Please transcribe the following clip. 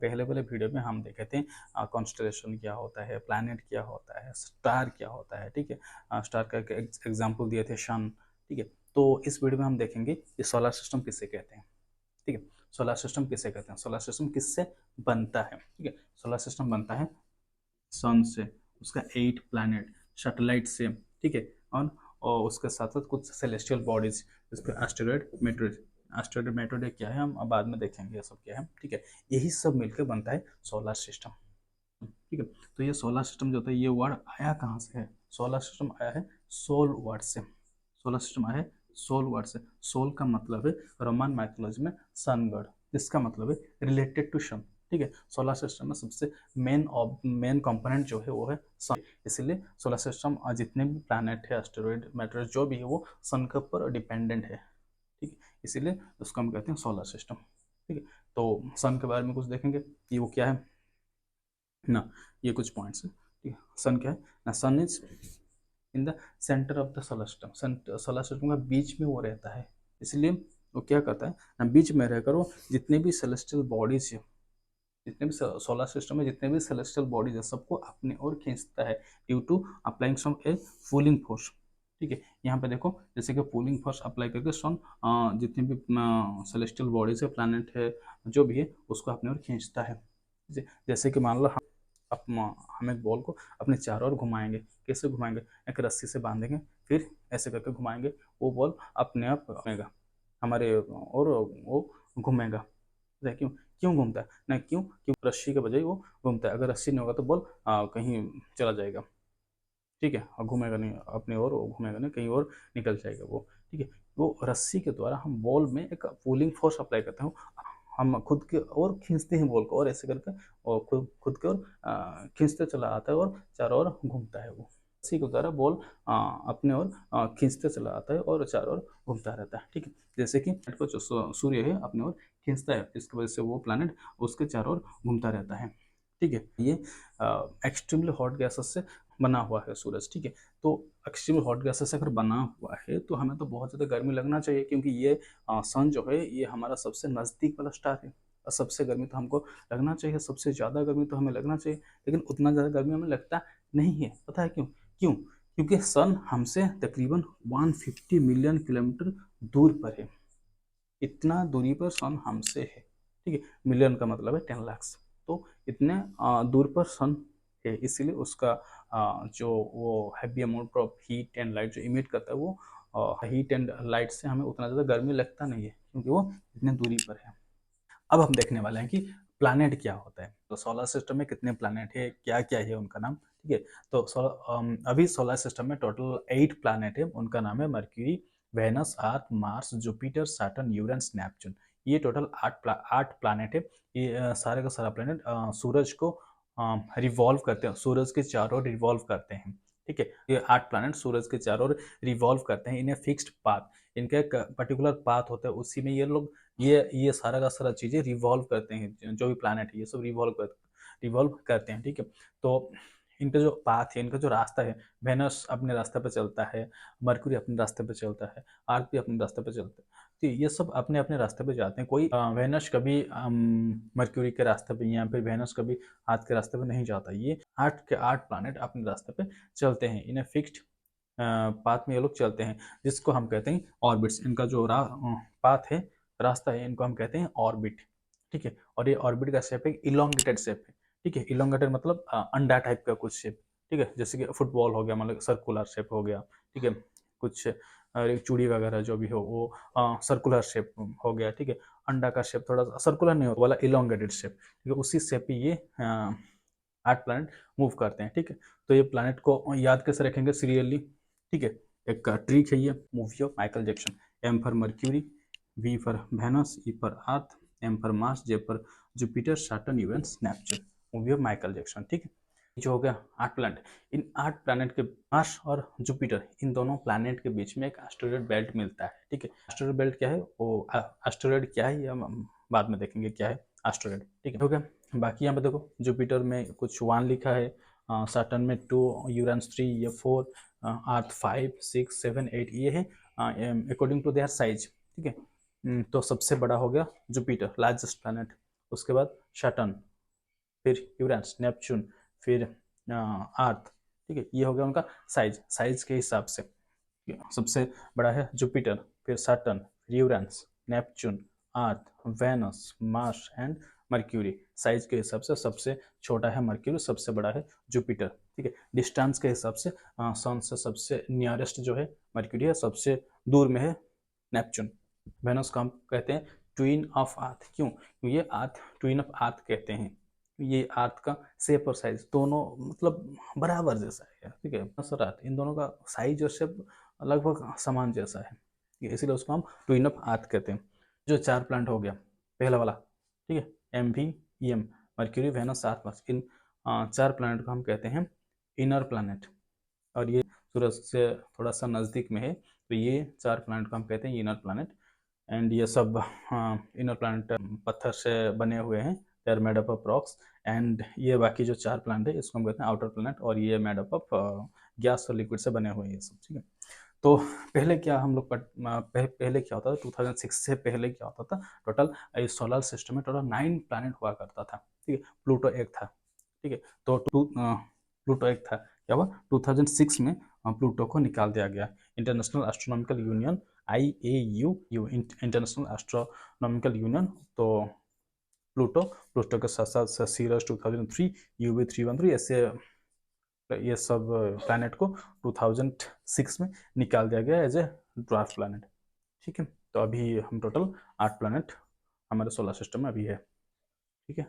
पहले वाले वीडियो में हम देखे थे कॉन्स्टलेशन क्या होता है, प्लैनेट क्या होता है, स्टार क्या होता है। ठीक है, स्टार का एग्जाम्पल दिए थे सन। ठीक है, तो इस वीडियो में हम देखेंगे कि सोलर सिस्टम किससे कहते हैं। ठीक है, सोलर सिस्टम किससे कहते हैं, सोलर सिस्टम किससे बनता है। ठीक है, सोलर सिस्टम बनता है सन से, उसका 8 प्लैनेट सैटेलाइट से। ठीक है, और उसके साथ साथ कुछ सेलेस्टियल बॉडीज, जिसपे एस्टेरॉयड मेटेरोइड। एस्टेरॉयड मेटेरोइड क्या है हम अब बाद में देखेंगे ये सब क्या है। ठीक है, यही सब मिलकर बनता है सोलर सिस्टम। ठीक है, तो ये सोलर सिस्टम जो होता है, ये वर्ड आया कहाँ से है? सोलर सिस्टम आया है सोल वर्ड से। सोलर सिस्टम आया है सोल वर्ड से। सोल का मतलब है रोमन माइथोलॉजी में सन गॉड, जिसका मतलब है रिलेटेड टू सन। ठीक है, सोलर सिस्टम में सबसे मेन कंपोनेंट जो है वो है सन। इसीलिए सोलर सिस्टम जितने भी प्लैनेट है, एस्टेरॉयड मेटेरोइड जो भी है, वो सन के ऊपर डिपेंडेंट है। ठीक है, इसीलिए उसको हम कहते हैं सोलर सिस्टम। ठीक है, तो सन के बारे में कुछ देखेंगे कि वो क्या है ना। ये कुछ पॉइंट्स है। ठीक है, सन क्या है ना, sun is in the centre of the solar system. Solar system का बीच में वो रहता है, इसलिए वो क्या करता है ना, बीच में रहकर वो जितने भी सेलेस्टियल बॉडीज है, जितने भी सोलर सिस्टम में जितने भी सेलेस्टियल बॉडीज है, सबको अपने ओर खींचता है due to applying some a pulling force. ठीक है, यहाँ पे देखो जैसे कि पुलिंग फोर्स अप्लाई करके सन जितने भी सेलेस्टियल बॉडीज है, प्लैनेट है, जो भी है, उसको अपने ओर खींचता है। जैसे कि मान लो हम एक बॉल को अपने चारों ओर घुमाएंगे। कैसे घुमाएंगे? एक रस्सी से बांधेंगे, फिर ऐसे करके घुमाएंगे, वो बॉल अपने आप घूमेगा हमारे, और वो घूमेगा। क्यों क्यों घूमता है ना, क्यों रस्सी के बजाय वो घूमता है। अगर रस्सी नहीं होगा तो बॉल कहीं चला जाएगा। ठीक है, और घूमेगा नहीं अपनी ओर, वो घूमेगा नहीं, कहीं और निकल जाएगा वो। ठीक है, वो रस्सी के द्वारा हम बॉल में एक पुलिंग फोर्स अप्लाई करते हैं। हम खुद के ओर खींचते हैं बॉल को, और ऐसे करके और खुद खुद के ओर खींचते चला आता है, और चारों ओर घूमता है वो। रस्सी के द्वारा बॉल अपने ओर खींचते चला आता है और चारों ओर घूमता रहता है। ठीक है, जैसे कि को जो सूर्य है अपने ओर खींचता है, इसकी वजह से वो प्लैनेट उसके चारों ओर घूमता रहता है। ठीक है, ये एक्सट्रीमली हॉट गैसेस से बना हुआ है सूरज। ठीक है, तो एक्सट्रीमली हॉट गैसेस से अगर बना हुआ है तो हमें तो बहुत ज़्यादा गर्मी लगना चाहिए, क्योंकि ये सन जो है ये हमारा सबसे नज़दीक वाला स्टार है, और सबसे गर्मी तो हमको लगना चाहिए, सबसे ज़्यादा गर्मी तो हमें लगना चाहिए। लेकिन उतना ज़्यादा गर्मी हमें लगता नहीं है। पता है क्यों? क्यों? क्योंकि सन हमसे तकरीबन 150 मिलियन किलोमीटर दूर पर है। इतना दूरी पर सन हमसे है। ठीक है, मिलियन का मतलब है 10 लाख। तो इतने दूर पर सन है, इसीलिए उसका जो वो heavy amount of heat and light जो इमिट करता है, वो हीट एंड लाइट से हमें उतना ज़्यादा गर्मी लगता नहीं है, क्योंकि वो इतने दूरी पर है। अब हम देखने वाले हैं कि प्लैनेट क्या होता है। तो सोलर सिस्टम में कितने प्लैनेट है, क्या क्या है उनका नाम। ठीक है, तो अभी सोलर सिस्टम में टोटल 8 प्लैनेट है। उनका नाम है Mercury, Venus, Earth, Mars, Jupiter, Saturn, Uranus, Neptune. ये टोटल 8 प्लैनेट है। ये सारे का सारा प्लैनेट सूरज को रिवॉल्व करते हैं, सूरज के चारों ओर रिवॉल्व करते हैं। ठीक है, ये 8 प्लैनेट सूरज के चारों ओर रिवॉल्व करते हैं। इन्हें फिक्स्ड पाथ, इनका एक पर्टिकुलर पाथ होता है, उसी में ये लोग ये सारा का सारा चीज़ें रिवॉल्व करते हैं। जो भी प्लैनेट है ये सब रिवॉल्व करते हैं। ठीक है, तो इनका जो पाथ है, इनका जो रास्ता है, वेनस अपने रास्ते पे चलता है, मरकुरी अपने रास्ते पे चलता है, अर्थ भी अपने रास्ते पे चलता है। तो ये सब अपने अपने रास्ते पे जाते हैं। कोई वेनस कभी मरक्यूरी के रास्ते पे, या फिर वेनस कभी अर्थ के रास्ते पे नहीं जाता। ये 8 के 8 प्लैनेट अपने रास्ते पे चलते हैं। इन्हें फिक्स्ड पाथ में ये लोग चलते हैं, जिसको हम कहते हैं ऑर्बिट्स। इनका जो पाथ है, रास्ता है, इनको हम कहते हैं ऑर्बिट। ठीक है, और ये ऑर्बिट का शेप है इलोंगेटेड शेप है। ठीक है, इलोंगेटेड मतलब अंडा टाइप का कुछ शेप। ठीक है, जैसे कि फुटबॉल हो गया, मतलब सर्कुलर शेप हो गया। ठीक है, कुछ चूड़ी वगैरह जो भी हो वो सर्कुलर शेप हो गया। ठीक है, अंडा का शेप थोड़ा सर्कुलर नहीं होता वाला, इलोंगेटेड शेप। ठीक है, उसी शेप पे ये 8 प्लैनेट मूव करते हैं। ठीक है, तो ये प्लैनेट को याद कैसे रखेंगे सीरियली। ठीक है, एक ट्रिक है ये, movie of Michael Jackson. M for Mercury, V for Venus, E for Earth, M for Mars, J for Jupiter, Saturn, Uranus, Neptune. Movie of Michael Jackson. ठीक है, जो हो गया 8 प्लैनेट। इन 8 प्लैनेट के मार्स और जुपिटर, इन दोनों प्लैनेट के बीच में एक एस्टेरॉयड बेल्ट मिलता है। ठीक है, एस्टेरॉयड बेल्ट क्या है, वो एस्टेरॉयड क्या है ये हम बाद में देखेंगे क्या है एस्टेरॉयड। ठीक है, हो गया। बाकी यहाँ पे देखो, जुपिटर में कुछ 1 लिखा है, सैटर्न में 2, यूरेनस 3, ये 4, अर्थ 5, 6, 7, 8, ये है अकॉर्डिंग टू देयर साइज। ठीक है, तो सबसे बड़ा हो गया जुपिटर, लार्जेस्ट प्लैनेट। उसके बाद सैटर्न, फिर यूरेनस, नेपच्यून, फिर अर्थ, ठीक है। ये हो गया उनका साइज के हिसाब से। सबसे बड़ा है जुपिटर, फिर सैटर्न, फिर Uranus, Neptune, Earth, Venus, Mars and Mercury. Size के हिसाब से सबसे छोटा है मर्क्यूरी, सबसे बड़ा है जुपिटर, ठीक है। डिस्टेंस के हिसाब से सन से सबसे नियरेस्ट जो है मर्क्यूरी है, सबसे दूर में है नेपच्यून। वेनस को हम कहते हैं ट्विन ऑफ अर्थ, क्यों? क्योंकि ये अर्थ ट्विन ऑफ अर्थ कहते हैं। ये अर्थ का शेप और साइज दोनों मतलब बराबर जैसा है, ठीक है। सर अर्थ, इन दोनों का साइज और शेप लगभग समान जैसा है, ठीक है, इसीलिए उसको हम ट्विन ऑफ अर्थ कहते हैं। जो 4 प्लैनेट हो गया, पहला वाला, ठीक है, M V E M, Mercury, Venus, Earth, Mars, इन 4 प्लैनेट को हम कहते हैं इनर प्लैनेट। और ये सूरज से थोड़ा सा नज़दीक में है, तो ये 4 प्लैनेट को हम कहते हैं इनर प्लैनेट। एंड ये सब इनर प्लैनेट पत्थर से बने हुए हैं, they are made up of rocks. And ये बाकी जो 4 प्लैनेट है इसको हम कहते हैं आउटर प्लैनेट, और ये मेड अप ऑफ गैस और लिक्विड से बने हुए हैं ये सब, ठीक है। तो पहले क्या हम लोग पहले क्या होता था, 2006 से पहले क्या होता था, टोटल इस सोलर सिस्टम में टोटल 9 प्लैनेट हुआ करता था, ठीक है। प्लूटो एक था, ठीक है। तो प्लूटो एक था, क्या हुआ 2006 में प्लूटो को निकाल दिया गया। International astronomical union, IAU, international astronomical union, तो प्लूटो के साथ साथ सीरस 2003, UV 313, ऐसे ये सब प्लैनेट को 2006 में निकाल दिया गया एज ए ड्वार्फ प्लैनेट, ठीक है। तो अभी हम टोटल 8 प्लैनेट हमारे सोलर सिस्टम में अभी है, ठीक है।